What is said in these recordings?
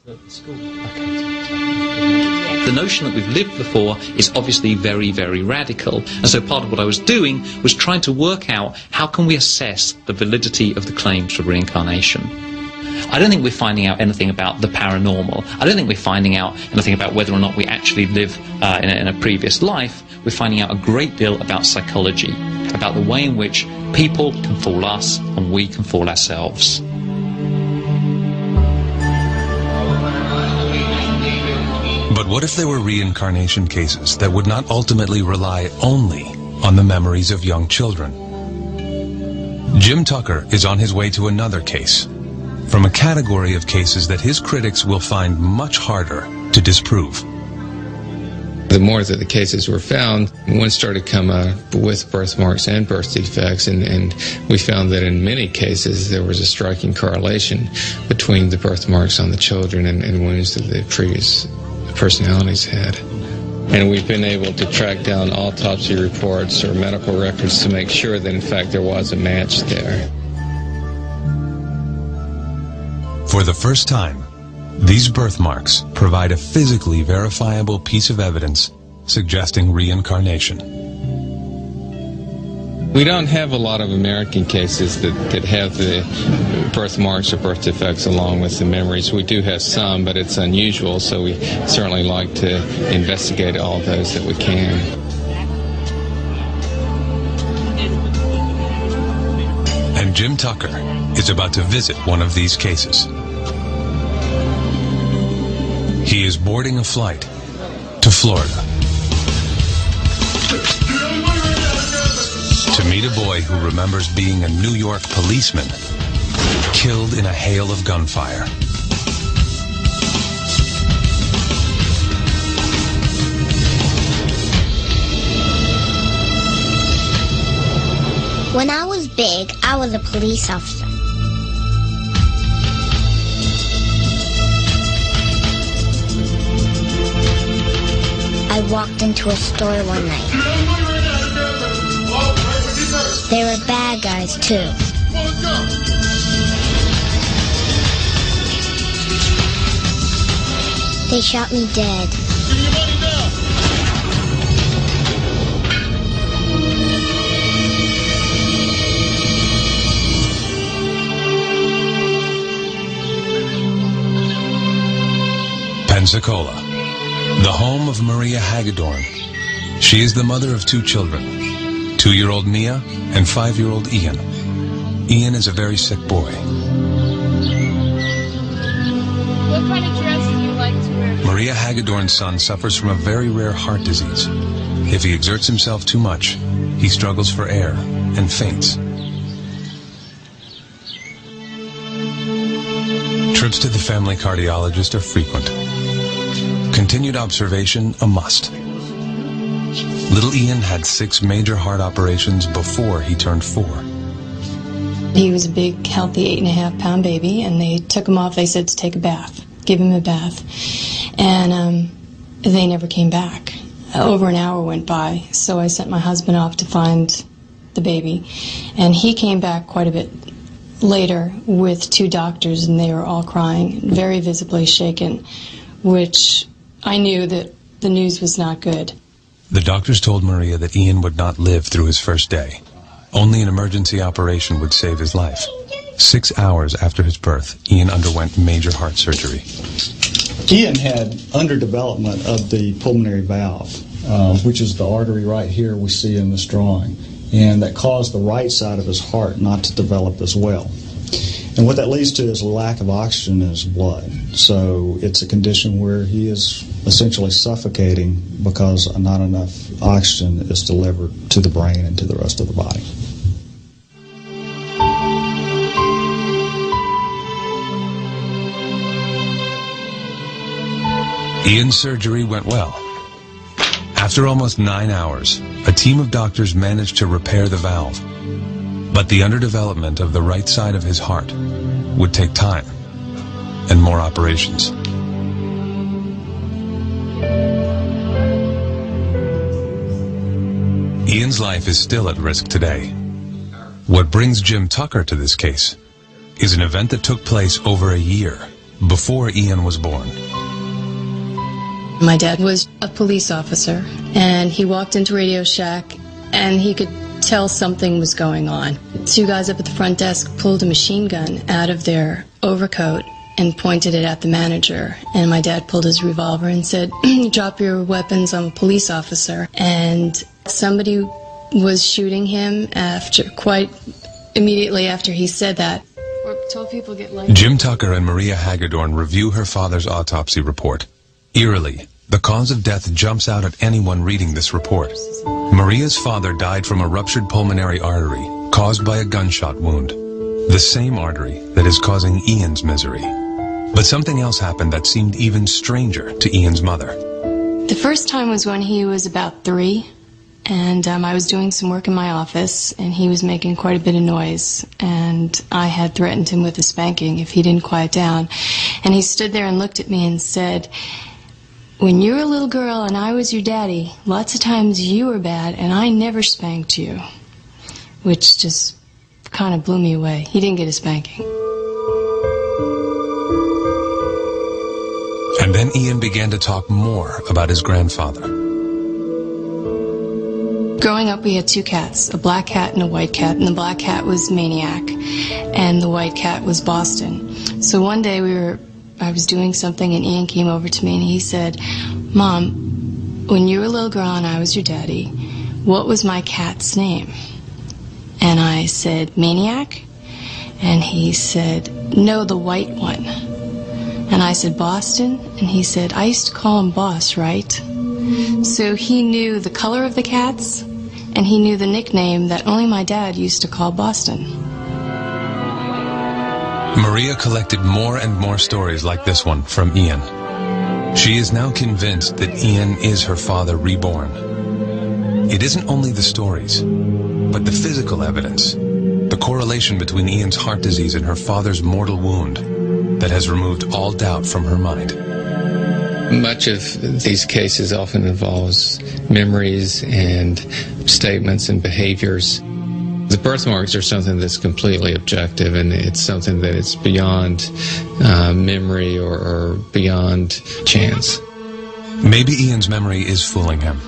The notion that we've lived before is obviously very, very radical. And so part of what I was doing was trying to work out how can we assess the validity of the claims for reincarnation. I don't think we're finding out anything about the paranormal. I don't think we're finding out anything about whether or not we actually live in a previous life. We're finding out a great deal about psychology, about the way in which people can fool us and we can fool ourselves. But what if there were reincarnation cases that would not ultimately rely only on the memories of young children? Jim Tucker is on his way to another case, from a category of cases that his critics will find much harder to disprove. The more that the cases were found, one started to come up with birthmarks and birth defects, and we found that in many cases there was a striking correlation between the birthmarks on the children and wounds that the previous personalities had. And we've been able to track down autopsy reports or medical records to make sure that in fact there was a match there. For the first time, these birthmarks provide a physically verifiable piece of evidence suggesting reincarnation. We don't have a lot of American cases that have the birthmarks or birth defects along with the memories. We do have some, but it's unusual, so we certainly like to investigate all those that we can. And Jim Tucker is about to visit one of these cases. He is boarding a flight to Florida to meet a boy who remembers being a New York policeman killed in a hail of gunfire. When I was big, I was a police officer. I walked into a store one night. They were bad guys, too. They shot me dead. Pensacola, the home of Maria Hagedorn. She is the mother of 2 children, 2-year-old Mia and 5-year-old Ian. Ian is a very sick boy. What kind of dress do you like to wear? Maria Hagedorn's son suffers from a very rare heart disease. If he exerts himself too much, he struggles for air and faints. Trips to the family cardiologist are frequent. Continued observation a must. Little Ian had 6 major heart operations before he turned 4. He was a big, healthy 8.5-pound baby, and they took him off. They said to take a bath, give him a bath. And they never came back. Over an hour went by, so I sent my husband off to find the baby. And he came back quite a bit later with 2 doctors, and they were all crying, very visibly shaken, which I knew that the news was not good. The doctors told Maria that Ian would not live through his first day. Only an emergency operation would save his life. 6 hours after his birth, Ian underwent major heart surgery. Ian had underdevelopment of the pulmonary valve, which is the artery right here we see in this drawing, and that caused the right side of his heart not to develop as well. And what that leads to is a lack of oxygen in his blood. So it's a condition where he is essentially suffocating because not enough oxygen is delivered to the brain and to the rest of the body. Ian's surgery went well. After almost 9 hours, a team of doctors managed to repair the valve. But the underdevelopment of the right side of his heart would take time and more operations. Ian's life is still at risk today. What brings Jim Tucker to this case is an event that took place over a year before Ian was born. My dad was a police officer, and he walked into Radio Shack, and he could tell something was going on. Two guys up at the front desk pulled a machine gun out of their overcoat and pointed it at the manager. And my dad pulled his revolver and said, "Drop your weapons, I'm a police officer." And somebody was shooting him quite immediately after he said that. Or 12 people get lighted. Jim Tucker and Maria Hagedorn review her father's autopsy report. Eerily, the cause of death jumps out at anyone reading this report. Maria's father died from a ruptured pulmonary artery caused by a gunshot wound, the same artery that is causing Ian's misery. But something else happened that seemed even stranger to Ian's mother. The first time was when he was about 3, and I was doing some work in my office, and he was making quite a bit of noise, and I had threatened him with a spanking if he didn't quiet down. And he stood there and looked at me and said, "When you were a little girl and I was your daddy, lots of times you were bad and I never spanked you," which just kind of blew me away. He didn't get a spanking. And then Ian began to talk more about his grandfather. Growing up, we had 2 cats, a black cat and a white cat, and the black cat was Maniac, and the white cat was Boston. So one day I was doing something, and Ian came over to me and he said, "Mom, when you were a little girl and I was your daddy, what was my cat's name?" And I said, "Maniac?" And he said, "No, the white one." And I said, "Boston?" And he said, "I used to call him Boss, right?" So he knew the color of the cats, and he knew the nickname that only my dad used to call Boston. Maria collected more and more stories like this one from Ian. She is now convinced that Ian is her father reborn. It isn't only the stories, but the physical evidence, the correlation between Ian's heart disease and her father's mortal wound, that has removed all doubt from her mind. Much of these cases often involves memories and statements and behaviors. The birthmarks are something that's completely objective, and it's something that is beyond memory or beyond chance. Maybe Ian's memory is fooling him.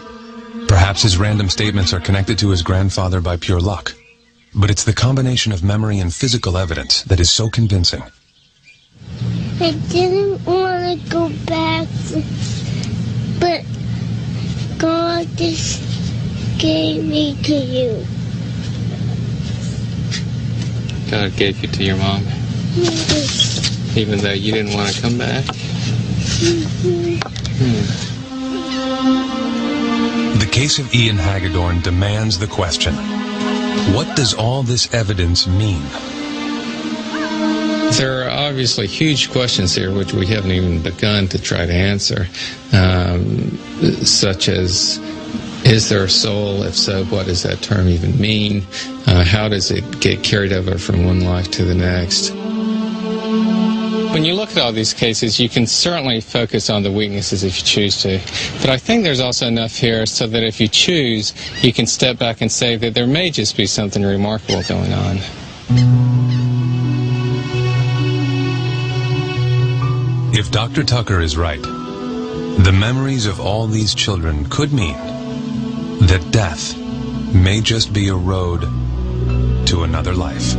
Perhaps his random statements are connected to his grandfather by pure luck. But it's the combination of memory and physical evidence that is so convincing. I didn't want to go back, but God just gave me to you. God gave you to your mom, even though you didn't want to come back? The case of Ian Hagedorn demands the question, what does all this evidence mean? There are obviously huge questions here which we haven't even begun to try to answer, such as, is there a soul? If so, what does that term even mean? How does it get carried over from one life to the next? When you look at all these cases, you can certainly focus on the weaknesses if you choose to. But I think there's also enough here so that if you choose, you can step back and say that there may just be something remarkable going on. If Dr. Tucker is right, the memories of all these children could mean that death may just be a road to another life.